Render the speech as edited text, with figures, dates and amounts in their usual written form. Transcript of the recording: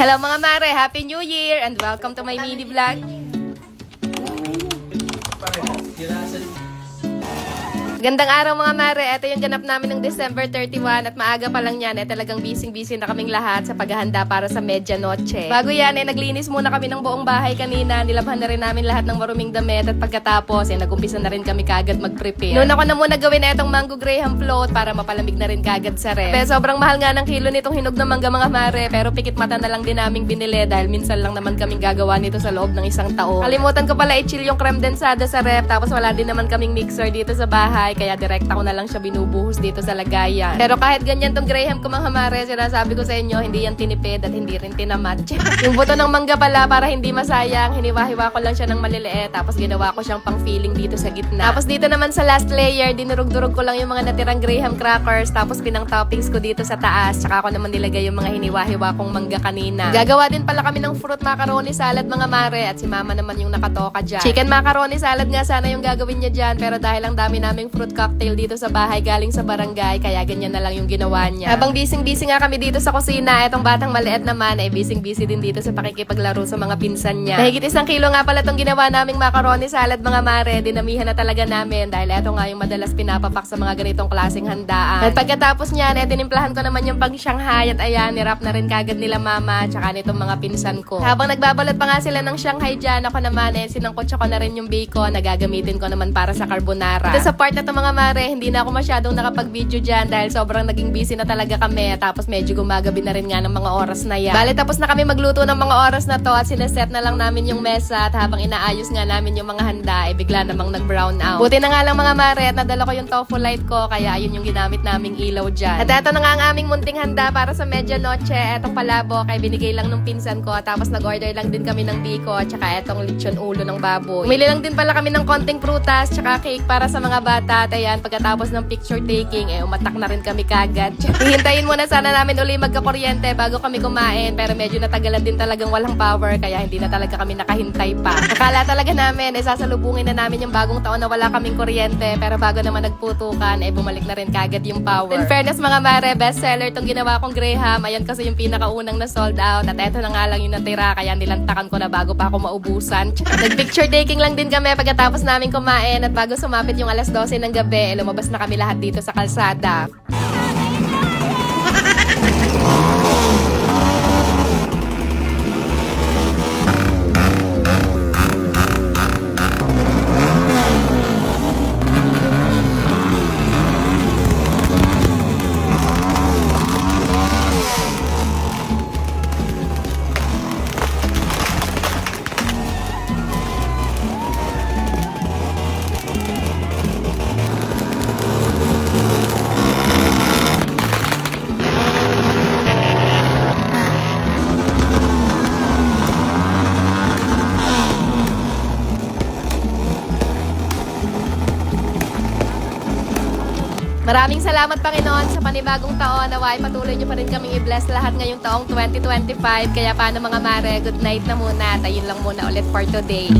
Hello mga mare, Happy New Year and welcome to my mini vlog. Gandang araw mga mare, ito yung ganap namin ng December 31 at maaga pa lang yan, talagang busy na kaming lahat sa paghahanda para sa medianoche. Bago yan, naglinis muna kami ng buong bahay kanina, nilabhan na rin namin lahat ng maruming damit at pagkatapos, nag-umpisa na rin kami kagad mag-prepare. Noon ako na muna gawin itong mango graham float para mapalamig na rin kagad sa ref. Pero sobrang mahal nga ng kilo nitong hinog na mangga mga mare, pero pikit mata na lang din naming binili dahil minsan lang naman kaming gagawa nito sa loob ng isang taon. Kalimutan ko pala i-chill yung creme densada sa ref, tapos wala din naman kaming mixer dito sa bahay, kaya direkta ko na lang siya binubuhos dito sa lagayan. Pero kahit ganyan tong graham ko mga mare, sinasabi ko sa inyo, hindi yan tinipid at hindi rin tinamad. Yung buto ng mangga pala, para hindi masayang, hiniwa-hiwa ko lang siya ng maliliit, tapos ginawa ko siyang pang filling dito sa gitna. Tapos dito naman sa last layer, dinurog-durog ko lang yung mga natirang graham crackers, tapos pinang toppings ko dito sa taas, tsaka ko naman nilagay yung mga hiniwa-hiwa kong mangga kanina. Gagawa din pala kami ng fruit macaroni salad mga mare, at si mama naman yung nakatoka dyan. Chicken macaroni salad nga sana yung gagawin niya dyan, pero dahil ang dami naming fruit cocktail dito sa bahay galing sa barangay, kaya ganyan na lang yung ginawa niya. Habang busy nga kami dito sa kusina, etong batang maliit naman ay busy din dito sa pakikipaglaro sa mga pinsan niya. Mahigit 1 kilo nga pala tong ginawa naming macaroni salad mga mare, dinamihan na talaga namin dahil eto nga yung madalas pinapapak sa mga ganitong klaseng handaan. At pagkatapos niyan, tinimplahan ko naman yung pang Shanghai at ayan, nirap na rin kagad nila mama tsaka nitong mga pinsan ko. Habang nagbabalot pa nga sila ng Shanghai dyan, ako naman sinangkotsa ko na rin yung bacon na gagamitin ko naman para sa carbonara. Ito sa part na to mga mare, hindi na ako masyadong nakapag-video dyan dahil sobrang naging busy na talaga kami, tapos medyo gumagabi na rin nga ng mga oras na yan. Bale, tapos na kami magluto ng mga oras na to at sineset na lang namin yung mesa, at habang inaayos nga namin yung mga handa, bigla namang nag-brown out. Buti na nga lang mga mare at nadala ko yung tofu light ko, kaya ayun yung ginamit naming ilaw dyan. At eto na nga ang aming munting handa para sa medianoche. Etong palabok ay binigay lang nung pinsan ko, tapos nag-order lang din kami ng biko at saka etong lechon ulo ng baboy. Umili lang din pala kami ng konting prutas tsaka cake para sa mga bata, at ayan, pagkatapos ng picture taking, umatak na rin kami kagad. Hihintayin muna sana namin uli magkakuryente bago kami kumain, pero medyo natagalan din talagang walang power, kaya hindi na talaga kami nakahintay pa. Akala talaga namin, sasalubungin na namin yung bagong taon na wala kaming kuryente, pero bago naman nagputukan, bumalik na rin kagad yung power. In fairness mga mare, bestseller tong ginawa kong graham. Ayan kasi yung pinakaunang na sold out, at eto na nga lang yung natira, kaya nilantakan ko na bago pa ako maubusan. Nag-picture taking lang din kami pagkatapos namin kumain, at bago sumapit yung alas 12 ng gabi, lumabas na kami lahat dito sa kalsada. Maraming salamat Panginoon sa panibagong taon. Naway patuloy niyo pa rin kaming i-bless lahat ngayong taong 2025. Kaya paano mga mare, good night na muna. At ayun lang muna ulit for today.